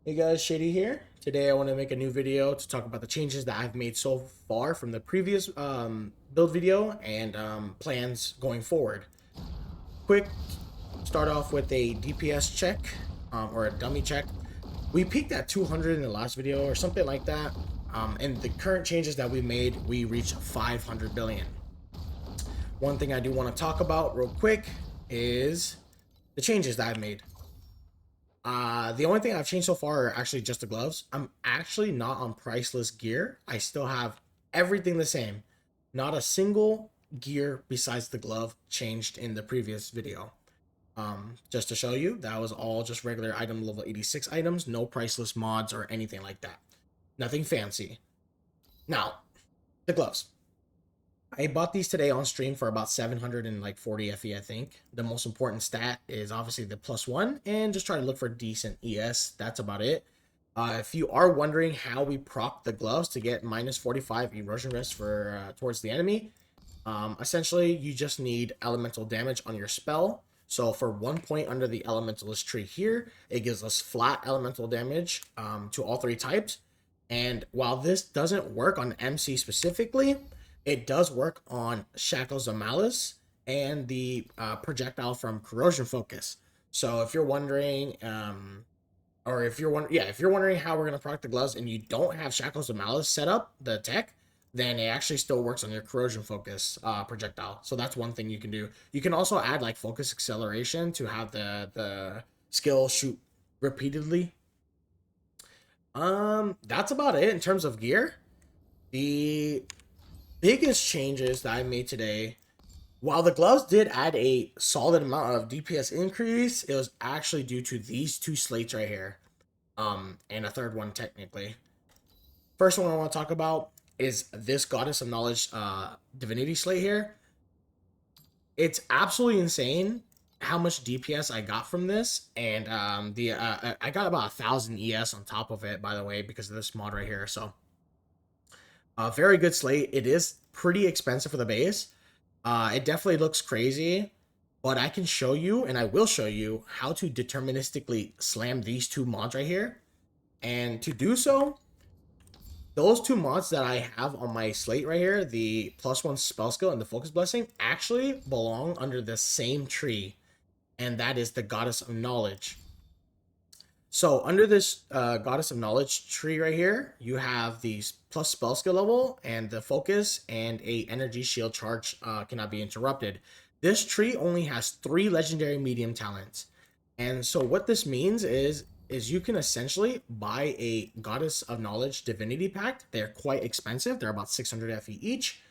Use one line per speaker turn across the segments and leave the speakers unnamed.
Hey guys, Shady here. Today I want to make a new video to talk about the changes that I've made so far from the previous build video and plans going forward. Quick start off with a DPS check or a dummy check. We peaked at 200 in the last video or something like that. And the current changes that we made, we reached 500 billion. One thing I do want to talk about real quick is the changes that I've made. The only thing I've changed so far are actually just the gloves. I'm actually not on priceless gear. I still have everything the same. Not a single gear besides the glove changed in the previous video. Just to show you, that was all just regular item level 86 items, no priceless mods or anything like that. Nothing fancy. Now, the gloves. I bought these today on stream for about 740 FE, I think. The most important stat is obviously the +1, and just try to look for decent ES. That's about it. If you are wondering how we proc the gloves to get -45 erosion risk for towards the enemy, essentially you just need elemental damage on your spell. So for 1 point under the elementalist tree here, it gives us flat elemental damage to all three types. And while this doesn't work on MC specifically, it does work on Shackles of Malice and the projectile from Corrosion Focus. So if you're wondering, or if you're wondering how we're gonna proc the gloves and you don't have Shackles of Malice set up, the tech, then it actually still works on your Corrosion Focus projectile. So that's one thing you can do. You can also add like Focus Acceleration to have the skill shoot repeatedly. That's about it in terms of gear. The biggest changes that I made today, while the gloves did add a solid amount of DPS increase, it was actually due to these two slates right here, and a third one technically. First one I want to talk about is this Goddess of Knowledge Divinity slate here. It's absolutely insane how much DPS I got from this, and I got about 1,000 ES on top of it, by the way, because of this mod right here. So a very good slate. It is pretty expensive for the base. It definitely looks crazy, but I can show you, and I will show you, how to deterministically slam these two mods right here. And to do so, those two mods that I have on my slate right here, the +1 spell skill and the focus blessing, actually belong under the same tree, and that is the Goddess of Knowledge. So under this Goddess of Knowledge tree right here, you have these plus spell skill level and the focus and a energy shield charge cannot be interrupted. This tree only has 3 legendary medium talents. And so what this means is you can essentially buy a Goddess of Knowledge Divinity pack. They're quite expensive. They're about 600 FE each.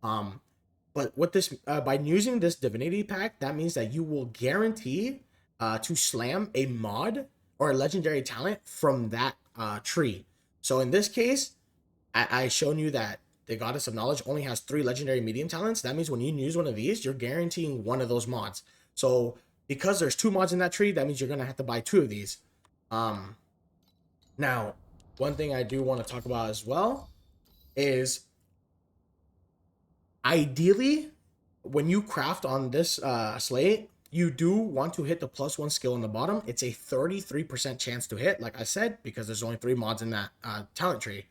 But what this by using this Divinity pack, that means that you will guarantee to slam a mod or a legendary talent from that tree. So in this case, I shown you that the Goddess of Knowledge only has 3 legendary medium talents. That means when you use one of these, you're guaranteeing one of those mods. So because there's 2 mods in that tree, that means you're gonna have to buy 2 of these. Now, one thing I do want to talk about as well is ideally when you craft on this slate, you do want to hit the +1 skill in the bottom. It's a 33% chance to hit, like I said, because there's only 3 mods in that talent tree.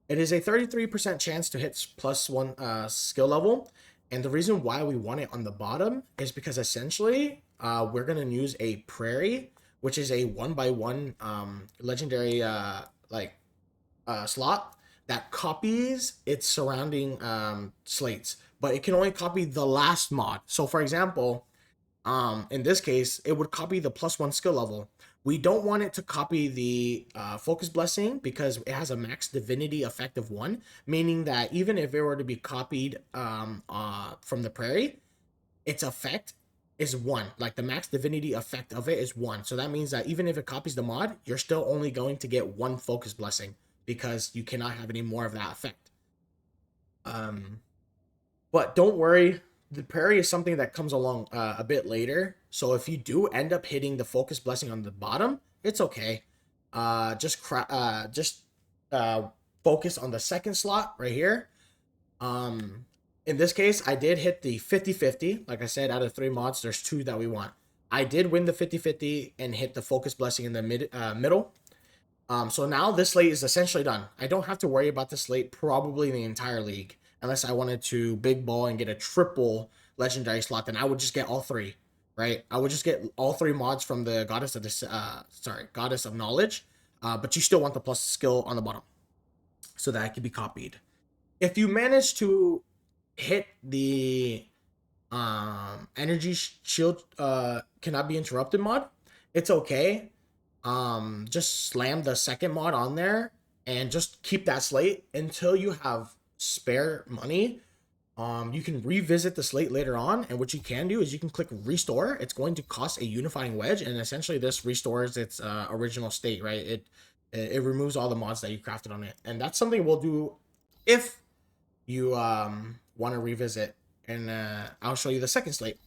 It is a 33% chance to hit +1 skill level. And the reason why we want it on the bottom is because essentially we're going to use a Prairie, which is a 1x1 legendary slot that copies its surrounding slates, but it can only copy the last mod. So for example, in this case, it would copy the +1 skill level. We don't want it to copy the focus blessing because it has a max divinity effect of 1, meaning that even if it were to be copied from the Prairie, its effect is 1. Like the max divinity effect of it is 1. So that means that even if it copies the mod, you're still only going to get 1 focus blessing because you cannot have any more of that effect. But don't worry, the Prairie is something that comes along a bit later. So if you do end up hitting the focus blessing on the bottom, it's okay. Just focus on the second slot right here. In this case, I did hit the 50-50. Like I said, out of 3 mods, there's 2 that we want. I did win the 50-50 and hit the focus blessing in the middle. So now this slate is essentially done. I don't have to worry about this slate probably in the entire league, unless I wanted to big ball and get a triple legendary slot. Then I would just get all three, right? I would just get all three mods from the goddess of this, goddess of knowledge. But you still want the plus skill on the bottom, so that it can be copied. If you manage to hit the energy shield cannot be interrupted mod, it's okay. Just slam the second mod on there and just keep that slate until you have spare money. You can revisit the slate later on, and what you can do is you can click restore. It's going to cost a unifying wedge, and essentially this restores its original state, right? It removes all the mods that you crafted on it, and that's something we'll do if you want to revisit. And I'll show you the second slate.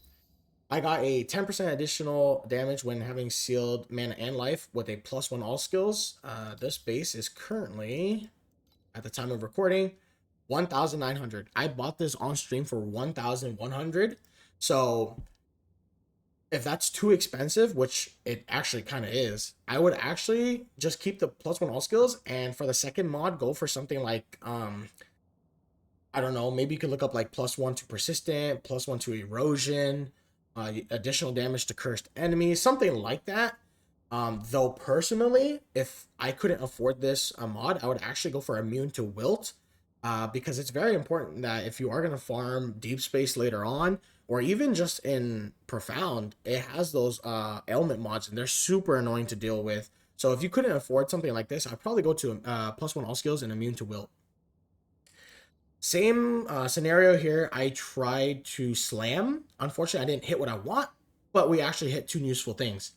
I got a 10% additional damage when having sealed mana and life with a +1 all skills. This base is currently, at the time of recording, 1,900. I bought this on stream for 1,100. So if that's too expensive, which it actually kind of is, I would actually just keep the +1 all skills, and for the second mod, go for something like I don't know, maybe you could look up like +1 to persistent, +1 to erosion, additional damage to cursed enemies, something like that. Though personally, if I couldn't afford this mod, I would actually go for immune to wilt, because it's very important that if you are going to farm deep space later on, or even just in profound, it has those ailment mods, and they're super annoying to deal with. So if you couldn't afford something like this, I'd probably go to +1 all skills and immune to wilt. Same scenario here. I tried to slam. Unfortunately, I didn't hit what I want, but we actually hit two useful things.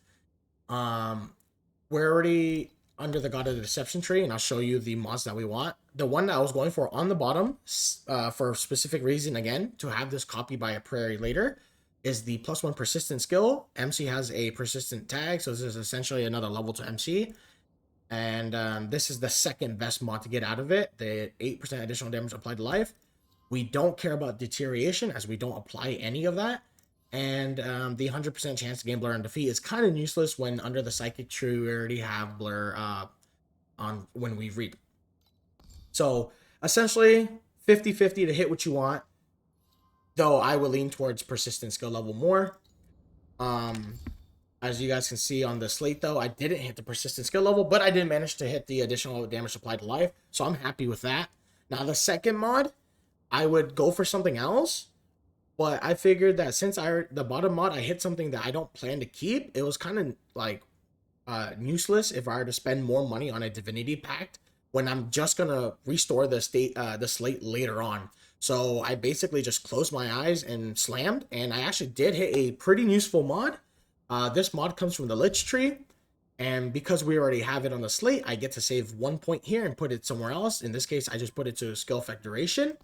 We're already under the God of the Deception tree, and I'll show you the mods that we want. The one that I was going for on the bottom, for a specific reason, again, to have this copied by a prairie later, is the +1 persistent skill. MC has a persistent tag, so this is essentially another level to MC. And this is the second best mod to get out of it. The 8% additional damage applied to life. We don't care about deterioration, as we don't apply any of that. And the 100% chance to gain blur and defeat is kind of useless when under the psychic tree we already have blur on when we reap. So essentially 50-50 to hit what you want, though I will lean towards persistent skill level more. As you guys can see on the slate, though, I didn't hit the persistent skill level, but I did manage to hit the additional damage applied to life, so I'm happy with that. Now, the second mod, I would go for something else, but I figured that since the bottom mod, I hit something that I don't plan to keep, it was kind of like useless if I were to spend more money on a Divinity Pact when I'm just gonna restore the slate later on. So I basically just closed my eyes and slammed, and I actually did hit a pretty useful mod. This mod comes from the Lich Tree, and because we already have it on the slate, I get to save 1 point here and put it somewhere else. In this case, I just put it to skill effect duration.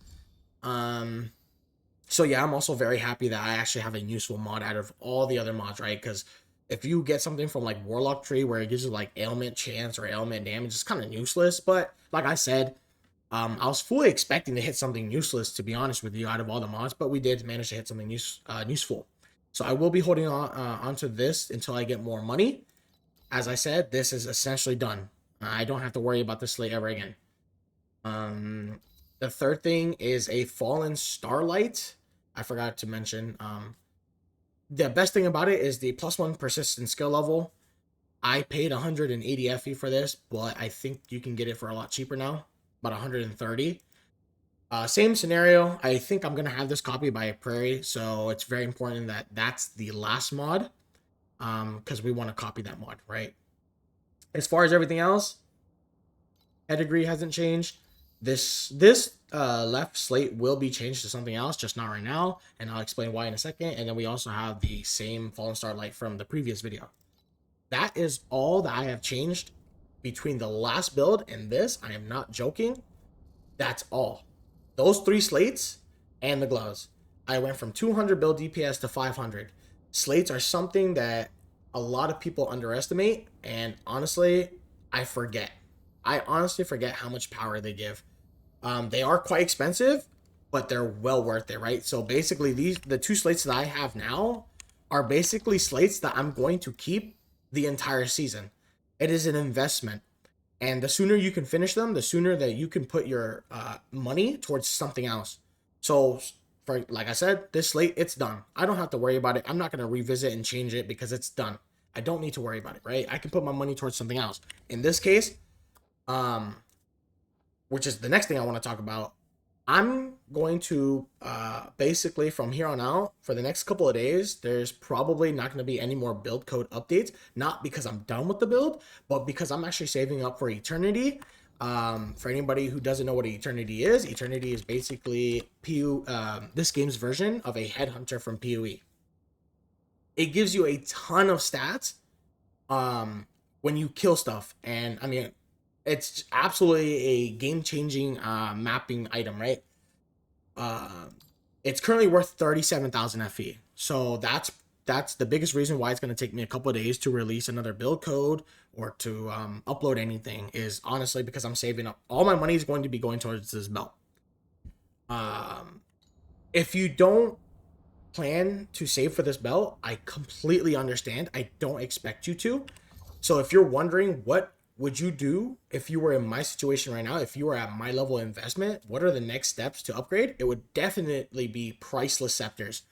So yeah, I'm also very happy that I actually have a useful mod out of all the other mods, right? Because if you get something from like Warlock Tree where it gives you like ailment chance or ailment damage, it's kind of useless. But like I said, I was fully expecting to hit something useless, to be honest with you, out of all the mods, but we did manage to hit something useful. So I will be holding on onto this until I get more money. As I said, this is essentially done. I don't have to worry about this slate ever again. The third thing is a Fallen Starlight. I forgot to mention. The best thing about it is the +1 persistent skill level. I paid 180 FE for this, but I think you can get it for a lot cheaper now, about 130. Same scenario. I think I'm going to have this copied by a prairie, so it's very important that that's the last mod, because we want to copy that mod, right? As far as everything else, pedigree hasn't changed. This left slate will be changed to something else, just not right now, and I'll explain why in a second. And then we also have the same Fallen Starlight from the previous video. That is all that I have changed between the last build and this. I am not joking. That's all. Those three slates and the gloves. I went from 200 build DPS to 500. Slates are something that a lot of people underestimate, and honestly, I forget. I honestly forget how much power they give. They are quite expensive, but they're well worth it, right? So basically, the two slates that I have now are basically slates that I'm going to keep the entire season. It is an investment. And the sooner you can finish them, the sooner that you can put your money towards something else. So, for like I said, this slate, it's done. I don't have to worry about it. I'm not going to revisit and change it because it's done. I don't need to worry about it, right? I can put my money towards something else. In this case, which is the next thing I want to talk about, I'm going to basically from here on out for the next couple of days, there's probably not going to be any more build code updates. Not because I'm done with the build, but because I'm actually saving up for Eternity. For anybody who doesn't know what Eternity is basically this game's version of a headhunter from PoE. It gives you a ton of stats when you kill stuff, and I mean, it's absolutely a game-changing mapping item, right? It's currently worth 37,000 FE. So that's the biggest reason why it's going to take me a couple of days to release another build code or to upload anything, is honestly because I'm saving up. All my money is going to be going towards this belt. If you don't plan to save for this belt, I completely understand. I don't expect you to. So if you're wondering what would you do if you were in my situation right now, if you were at my level of investment, what are the next steps to upgrade? It would definitely be priceless scepters.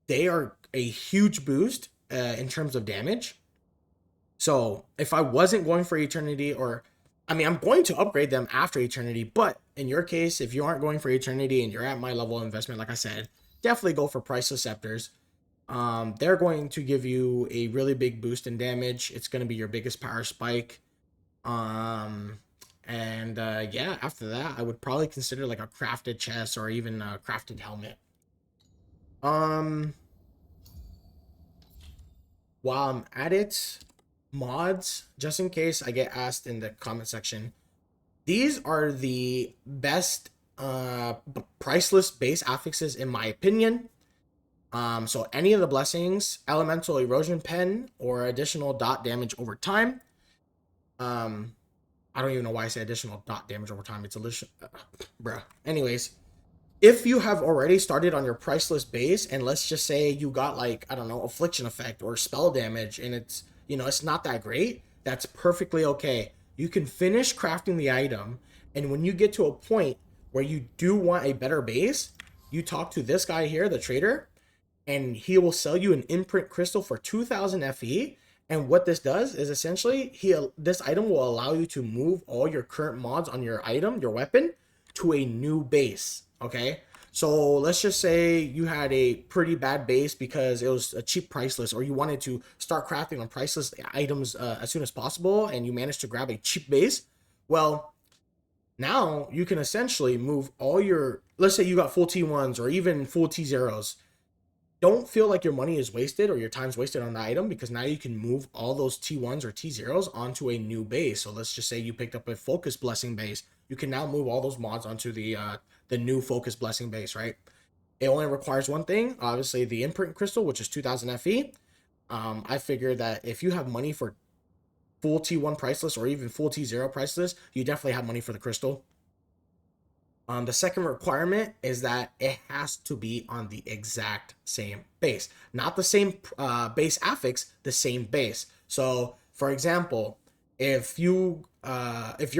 They are a huge boost in terms of damage. So if I wasn't going for Eternity, or I mean, I'm going to upgrade them after Eternity, but in your case, if you aren't going for Eternity and you're at my level of investment, like I said, definitely go for priceless scepters. They're going to give you a really big boost in damage. It's going to be your biggest power spike. Yeah, after that, I would probably consider like a crafted chest or even a crafted helmet. While I'm at it, mods, just in case I get asked in the comment section, these are the best priceless base affixes in my opinion. So any of the blessings, elemental erosion pen, or additional dot damage over time. I don't even know why I say additional dot damage over time. It's additional, bruh. Anyways, if you have already started on your priceless base, and let's just say you got like, I don't know, affliction effect or spell damage, and it's, you know, it's not that great, that's perfectly okay. You can finish crafting the item, and when you get to a point where you do want a better base, you talk to this guy here, the trader, and he will sell you an imprint crystal for 2,000 FE. And what this does is essentially this item will allow you to move all your current mods on your item, your weapon, to a new base. Okay, so let's just say you had a pretty bad base because it was a cheap priceless, or you wanted to start crafting on priceless items as soon as possible, and you managed to grab a cheap base. Well, now you can essentially move all your, let's say you got full T1s or even full T0s. Don't feel like your money is wasted or your time's wasted on the item, because now you can move all those T1s or T0s onto a new base. So let's just say you picked up a focus blessing base. You can now move all those mods onto the new focus blessing base, right? It only requires one thing, obviously the imprint crystal, which is 2,000 FE. I figure that if you have money for full T1 priceless or even full T0 priceless, you definitely have money for the crystal. The second requirement is that it has to be on the exact same base, not the same base affix, the same base. So, for example, if your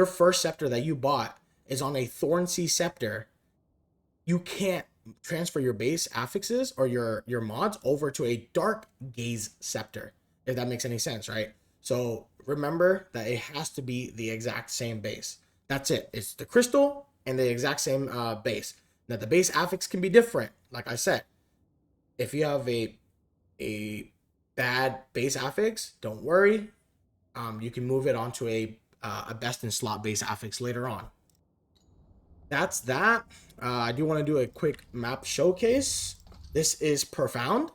first scepter that you bought is on a Thornsea scepter, you can't transfer your base affixes or your mods over to a Dark Gaze scepter, if that makes any sense, right? So remember that it has to be the exact same base. That's it. It's the crystal and the exact same base. Now the base affix can be different. Like I said, if you have a bad base affix, don't worry. You can move it onto a best in slot base affix later on. That's that. I do want to do a quick map showcase. This is Profound.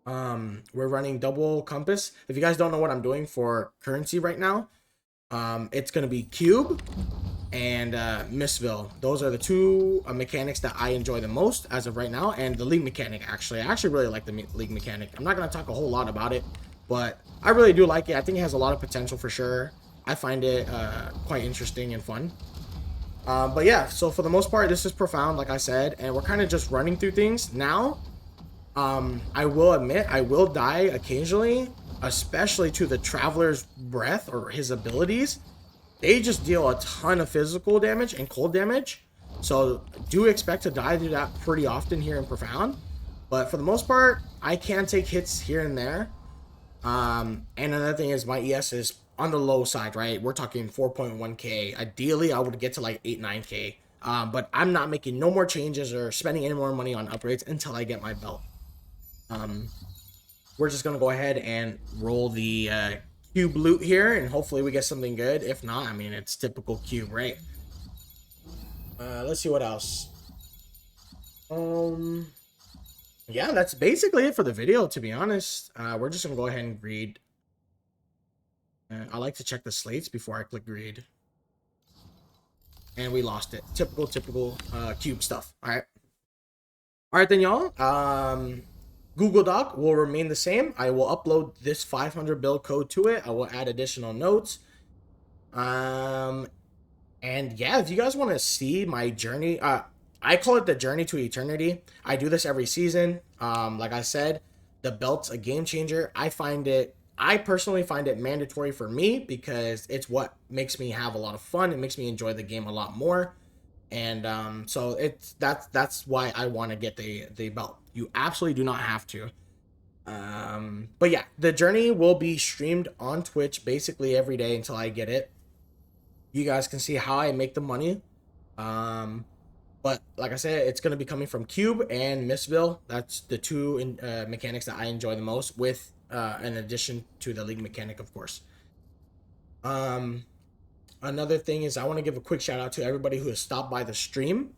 We're running double compass. If you guys don't know what I'm doing for currency right now, it's gonna be Cube and Missville. Those are the two mechanics that I enjoy the most as of right now, and the league mechanic. Actually, I actually really like the league mechanic. I'm not gonna talk a whole lot about it, but I really do like it. I think it has a lot of potential for sure. I find it quite interesting and fun. But yeah, so for the most part, this is Profound, like I said, and we're kind of just running through things now. I will admit I will die occasionally especially to the Traveler's Breath or his abilities, they just deal a ton of physical damage and cold damage. So do expect to die through that pretty often here in Profound. But for the most part, I can take hits here and there. And another thing is my ES is on the low side, right? We're talking 4.1k. Ideally, I would get to like 8, 9k. But I'm not making no more changes or spending any more money on upgrades until I get my belt. We're just gonna go ahead and roll the cube loot here, and hopefully we get something good. If not, I mean, it's typical cube, right? Let's see what else. Yeah, that's basically it for the video, to be honest. We're just gonna go ahead and greed. I like to check the slates before I click greed. And we lost it. Typical cube stuff. All right then, y'all. Google Doc will remain the same. I will upload this 500 build code to it. I will add additional notes. And yeah, if you guys want to see my journey, I call it the journey to eternity. I do this every season. Like I said, the belt's a game changer. I personally find it mandatory for me because it's what makes me have a lot of fun. It makes me enjoy the game a lot more. And so that's why I want to get the belt. You absolutely do not have to. But yeah, the journey will be streamed on Twitch basically every day until I get it. You guys can see how I make the money. But like I said, it's going to be coming from Cube and Missville. That's the two mechanics that I enjoy the most, with in addition to the League mechanic, of course. Another thing is I want to give a quick shout out to everybody who has stopped by the stream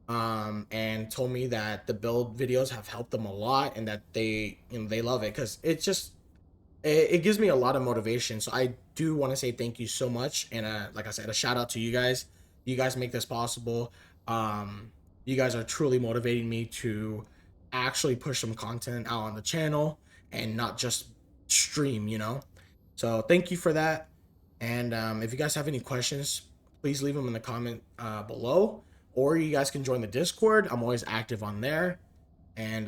and told me that the build videos have helped them a lot and that they love it, because it gives me a lot of motivation. So I do want to say thank you so much, and like I said, a shout out to you guys. You guys make this possible. You guys are truly motivating me to actually push some content out on the channel and not just stream, so thank you for that. And if you guys have any questions, please leave them in the comment below, or you guys can join the Discord. I'm always active on there. And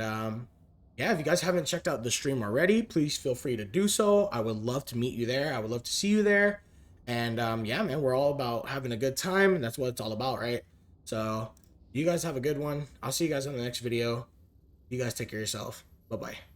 yeah, if you guys haven't checked out the stream already, please feel free to do so. I would love to meet you there. I would love to see you there. And yeah, man, we're all about having a good time. That's what it's all about, right? So you guys have a good one. I'll see you guys on the next video. You guys take care of yourself. Bye-bye.